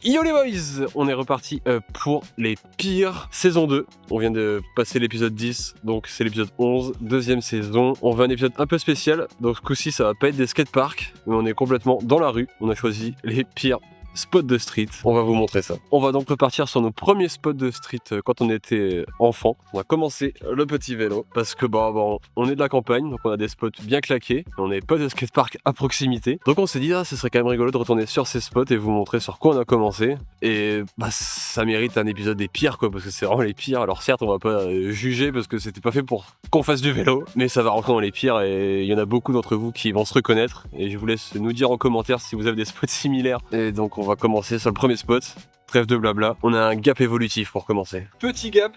Yo les boys, on est reparti pour les pires saison 2. On vient de passer l'épisode 10, donc c'est l'épisode 11, deuxième saison. On veut un épisode un peu spécial, donc ce coup-ci ça va pas être des skateparks, mais on est complètement dans la rue. On a choisi les pires spots de street, on va vous montrer ça. On va donc repartir sur nos premiers spots de street quand on était enfant. On va commencer le petit vélo parce que bon, on est de la campagne, donc on a des spots bien claqués. On n'est pas de skatepark à proximité. Donc on s'est dit, ce serait quand même rigolo de retourner sur ces spots et vous montrer sur quoi on a commencé. Et ça mérite un épisode des pires quoi, parce que c'est vraiment les pires. Alors certes, on va pas juger parce que c'était pas fait pour qu'on fasse du vélo, mais ça va rentrer dans les pires et il y en a beaucoup d'entre vous qui vont se reconnaître. Et je vous laisse nous dire en commentaire si vous avez des spots similaires. Et donc on va commencer sur le premier spot. Trêve de blabla. On a un gap évolutif pour commencer. Petit gap.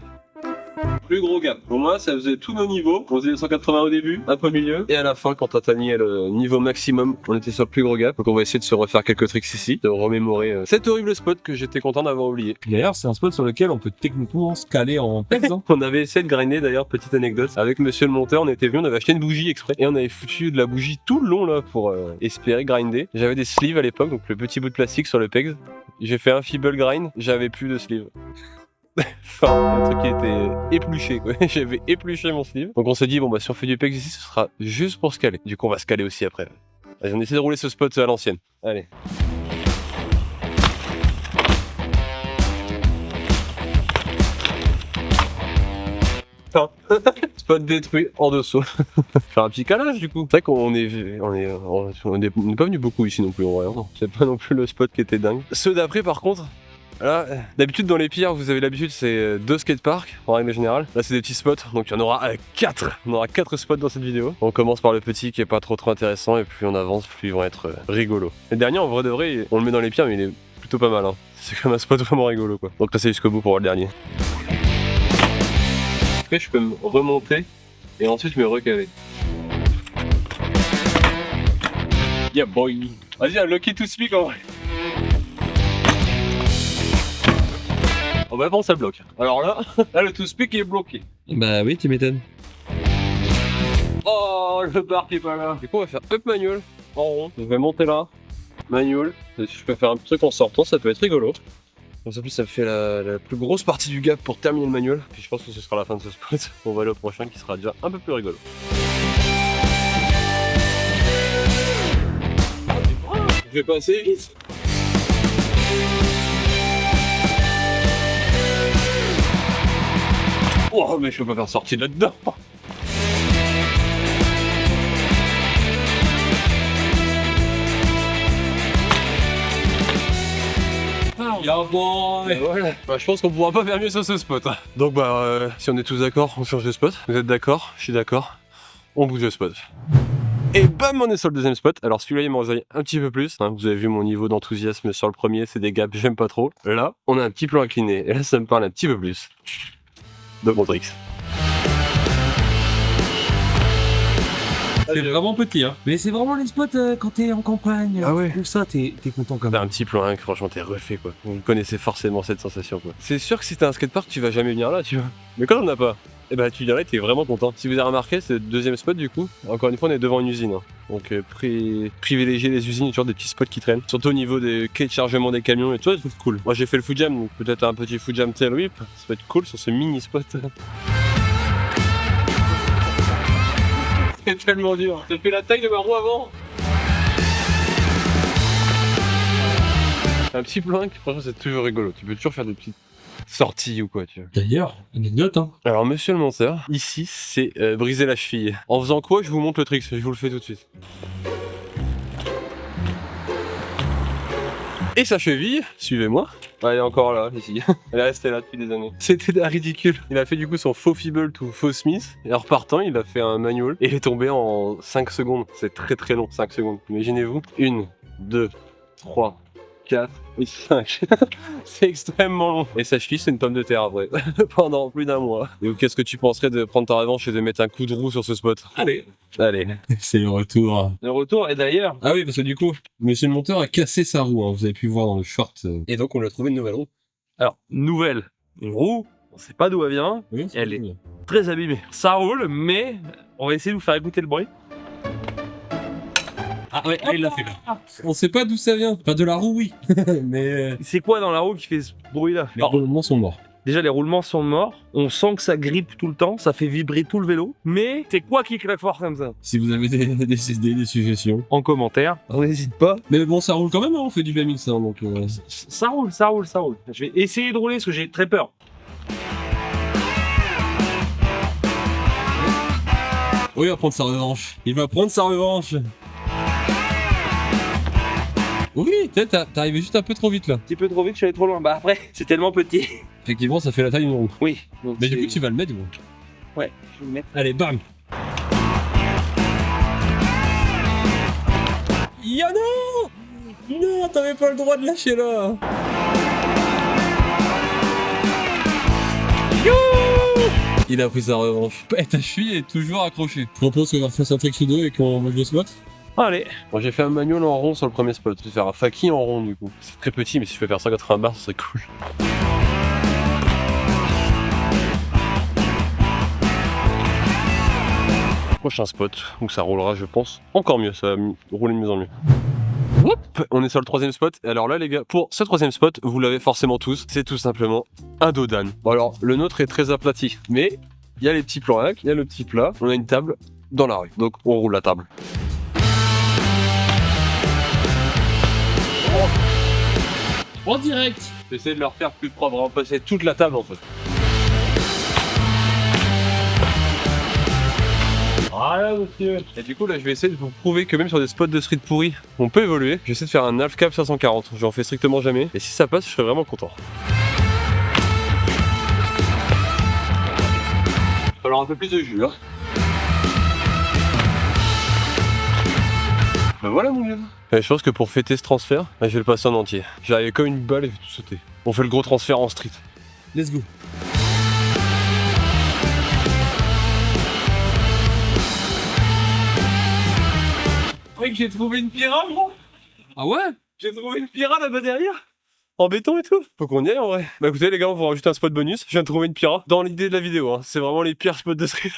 Plus gros gap. Pour moi, ça faisait tous nos niveaux. On faisait les 180 au début, un peu au milieu. Et à la fin, quand on atteignait le niveau maximum, on était sur le plus gros gap. Donc on va essayer de se refaire quelques tricks ici, de remémorer cet horrible spot que j'étais content d'avoir oublié. D'ailleurs, c'est un spot sur lequel on peut techniquement se caler en pegs. On avait essayé de grinder d'ailleurs, petite anecdote. Avec monsieur le monteur, on était venu, on avait acheté une bougie exprès. Et on avait foutu de la bougie tout le long là pour espérer grinder. J'avais des sleeves à l'époque, donc le petit bout de plastique sur le pegs. J'ai fait un feeble grind, j'avais plus de sleeve. Enfin, le truc qui était épluché quoi. J'avais épluché mon sleeve. Donc on s'est dit, si on fait du pegs ici, ce sera juste pour se caler. Du coup, on va se caler aussi après. Allez, on essaie de rouler ce spot à l'ancienne. Allez. Spot détruit en dessous. Faire un petit calage du coup. C'est vrai qu'on est pas venu beaucoup ici non plus en vrai. Non, c'est pas non plus le spot qui était dingue. Ceux d'après par contre. Là, d'habitude dans les pires, vous avez l'habitude, c'est 2 skateparks en règle générale. Là, c'est des petits spots, donc il y en aura 4. On aura 4 spots dans cette vidéo. On commence par le petit qui est pas trop intéressant, et plus on avance, plus ils vont être rigolos. Le dernier, en vrai de vrai, on le met dans les pires, mais il est plutôt pas mal. Hein. C'est comme un spot vraiment rigolo quoi. Donc restez jusqu'au bout pour voir le dernier. Après, je peux me remonter et ensuite me recaler. Yeah boy. Vas-y, un lucky to speak en vrai. Oh bah bon, ça bloque. Alors là, le to-speak est bloqué. Bah oui, tu m'étonnes. Oh, le bar qui est pas là. Du coup, on va faire up manual en rond. Je vais monter là, manual. Si je peux faire un truc en sortant, ça peut être rigolo. Donc, en plus, ça me fait la plus grosse partie du gap pour terminer le manual. Puis je pense que ce sera la fin de ce spot. On va aller au prochain qui sera déjà un peu plus rigolo. Je vais passer vite. Oh mais je peux pas faire sortir là-dedans. Yeah boy. Voilà. Je pense qu'on pourra pas faire mieux sur ce spot. Donc si on est tous d'accord, on change de spot. Vous êtes d'accord? Je suis d'accord. On bouge de spot. Et bam, on est sur le deuxième spot. Alors celui-là il m'enjaille un petit peu plus. Vous avez vu mon niveau d'enthousiasme sur le premier, c'est des gaps, j'aime pas trop. Là, on a un petit plan incliné. Et là, ça me parle un petit peu plus de mon tricks. C'est vraiment petit, hein. Mais c'est vraiment les spots quand t'es en campagne. Ah ouais. Tout ça, t'es content quand T'as même. un petit plan, franchement, t'es refait quoi. Vous connaissez forcément cette sensation quoi. C'est sûr que si t'as un skatepark, tu vas jamais venir là, tu vois. Mais quand on n'a pas, tu viens là et t'es vraiment content. Si vous avez remarqué, c'est le deuxième spot du coup. Encore une fois, on est devant une usine. Hein. Donc privilégier les usines, il y a toujours des petits spots qui traînent. Surtout au niveau des quais de chargement des camions et tout, c'est cool. Moi j'ai fait le Fujam, donc peut-être un petit Fujam tail whip. Ça peut être cool sur ce mini spot. C'est tellement dur. J'ai fait la taille de ma roue avant. Un petit plan, franchement c'est toujours rigolo. Tu peux toujours faire des petites sorties ou quoi, tu vois. D'ailleurs, anecdote, hein. Alors monsieur le monteur, ici c'est briser la cheville. En faisant quoi, je vous montre le trick, je vous le fais tout de suite. Et sa cheville, suivez-moi. Elle est encore là, ici. Elle est restée là depuis des années. C'était ridicule. Il a fait du coup son faux feeble to faux smith. Et en repartant, il a fait un manual. Et il est tombé en 5 secondes. C'est très long, 5 secondes. Imaginez-vous. 1, 2, 3, 4 et 5. C'est extrêmement long. Et sa cheville, c'est une pomme de terre après. Pendant plus d'un mois. Et qu'est-ce que tu penserais de prendre ta revanche et de mettre un coup de roue sur ce spot? Allez. C'est le retour. Le retour, et d'ailleurs... Ah oui, parce que du coup, monsieur le monteur a cassé sa roue, hein. Vous avez pu voir dans le short. Et donc, on lui a trouvé une nouvelle roue. Alors, nouvelle roue, on sait pas d'où elle vient. Oui, elle est très abîmée. Ça roule, mais on va essayer de vous faire écouter le bruit. Ah, Ah ouais, il l'a fait là. On sait pas d'où ça vient. Enfin, de la roue, oui. Mais C'est quoi dans la roue qui fait ce bruit-là? les roulements sont morts. Déjà, les roulements sont morts. On sent que ça grippe tout le temps. Ça fait vibrer tout le vélo. Mais c'est quoi qui claque fort comme ça? Si vous avez des idées, des suggestions. En commentaire, on n'hésite pas. Mais bon, ça roule quand même, hein, on fait du BMX, hein, donc... Ça roule, ça roule, ça roule. Je vais essayer de rouler parce que j'ai très peur. Oui, il va prendre sa revanche. Il va prendre sa revanche. Oui, peut-être t'es arrivé juste un peu trop vite là. Un petit peu trop vite, je suis allé trop loin. Bah après, c'est tellement petit. Effectivement, ça fait la taille d'une roue. Oui. Donc Mais du coup, tu vas le mettre, gros. Ouais, je vais le mettre. Allez, bam. Ya non. Non, t'avais pas le droit de lâcher là. Il a pris sa revanche. Et ta cheville est toujours accrochée. Je propose qu'on refasse un trick sous deux et qu'on mange le spot. Allez. Bon, j'ai fait un manual en rond sur le premier spot. Je vais faire un faki en rond du coup. C'est très petit, mais si je peux faire 180 bars, ce serait cool. Prochain spot où ça roulera, je pense, encore mieux. Ça va rouler de mieux en mieux. Hop, on est sur le troisième spot. Et alors là, les gars, pour ce troisième spot, vous l'avez forcément tous. C'est tout simplement un dos d'âne. Bon, alors, le nôtre est très aplati, mais il y a les petits plans, il y a le petit plat. On a une table dans la rue, donc on roule la table. En direct. J'essaie de leur faire plus propre, on passer toute la table en fait. Voilà monsieur. Et du coup là je vais essayer de vous prouver que même sur des spots de street pourris, on peut évoluer. J'essaie de faire un half cap 540, j'en fais strictement jamais. Et si ça passe, je serais vraiment content. Il va falloir un peu plus de jus hein. Ben voilà mon gars. Et je pense que pour fêter ce transfert, je vais le passer en entier. J'arrive comme une balle et je vais tout sauter. On fait le gros transfert en street. Let's go. Mec, j'ai trouvé une pirate, gros. Ah ouais? J'ai trouvé une pirate là-bas derrière. En béton et tout. Faut qu'on y aille en vrai. Bah écoutez les gars, on va rajouter un spot bonus. Je viens de trouver une pirate dans l'idée de la vidéo. Hein. C'est vraiment les pires spots de street.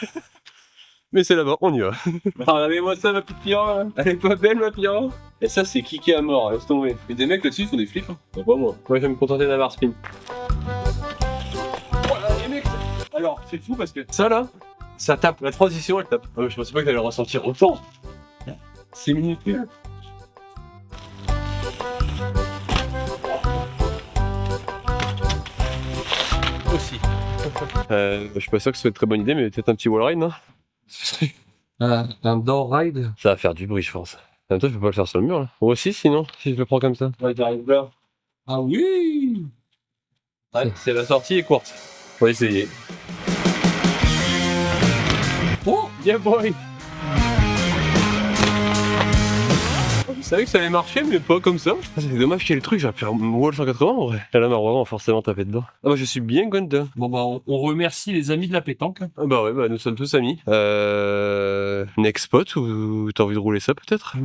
Mais c'est là-bas, on y va. Regardez-moi ça, ma petite pirate. Elle est pas belle, ma pirate. Et ça, c'est kické à mort, laisse tomber. Mais des mecs là-dessus font des flips. Hein. Bah, pas moi. Moi, je vais me contenter d'un bar spin. Voilà, les mecs. Alors, c'est fou parce que Ça là, ça tape. La transition, elle tape. Je pensais pas que t'allais le ressentir autant. C'est minuscule. aussi. Je suis pas sûr que ce soit une très bonne idée, mais peut-être un petit wall ride, non? Un door ride. Ça va faire du bruit, je pense. En même temps, je peux pas le faire sur le mur là. Moi aussi, sinon, si je le prends comme ça. Ouais, t'arrives là. Ah oui. Ouais, c'est la sortie est courte. On va essayer. Oh, Yeah boy! Je savais que ça allait marcher, mais pas comme ça. C'est dommage qu'il y ait le truc, j'aurais pu faire wall 180 en vrai. Là, on va vraiment forcément taper dedans. Ah bah, je suis bien content. bon bah on remercie les amis de la pétanque. Ah bah ouais, bah nous sommes tous amis. Next spot ou t'as envie de rouler ça peut-être?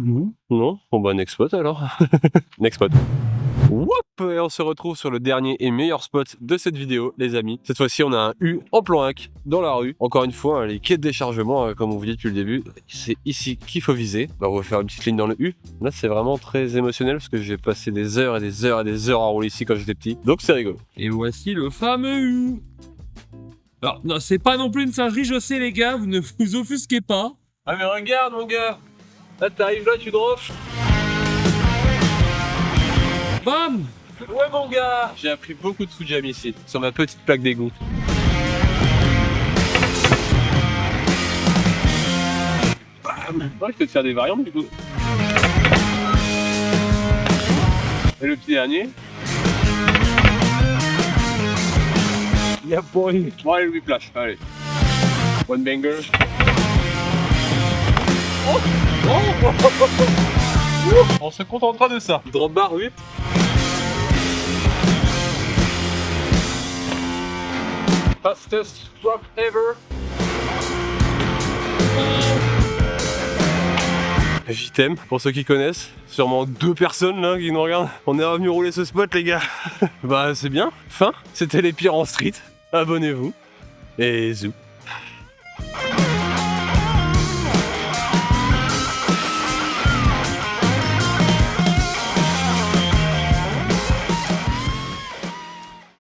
Non? Bon bah next spot alors. Next spot. Whoop! Et on se retrouve sur le dernier et meilleur spot de cette vidéo, les amis. Cette fois-ci, on a un U en plan hack dans la rue. Encore une fois, hein, les quais de déchargement, comme on vous dit depuis le début, c'est ici qu'il faut viser. Bah, on va faire une petite ligne dans le U. Là, c'est vraiment très émotionnel parce que j'ai passé des heures et des heures et des heures à rouler ici quand j'étais petit. Donc, c'est rigolo. Et voici le fameux U. Alors, non, c'est pas non plus une singerie, je sais les gars, vous ne vous offusquez pas. Ah, mais regarde, mon gars! Là, t'arrives là, tu drops. Bam. Ouais, mon gars! J'ai appris beaucoup de Fujami ici, sur ma petite plaque d'égout. Bam! Ouais, je peux te faire des variantes du coup. Et le petit dernier. Yeah boy! Bon, allez, lui flash, allez. One banger. Oh! Oh! On se contentera de ça. Drop bar 8. Fastest drop ever. J'y t'aime, pour ceux qui connaissent. Sûrement 2 personnes là qui nous regardent. On est revenu rouler ce spot, les gars. Bah, c'est bien. Fin. C'était les pires en street. Abonnez-vous. Et zou.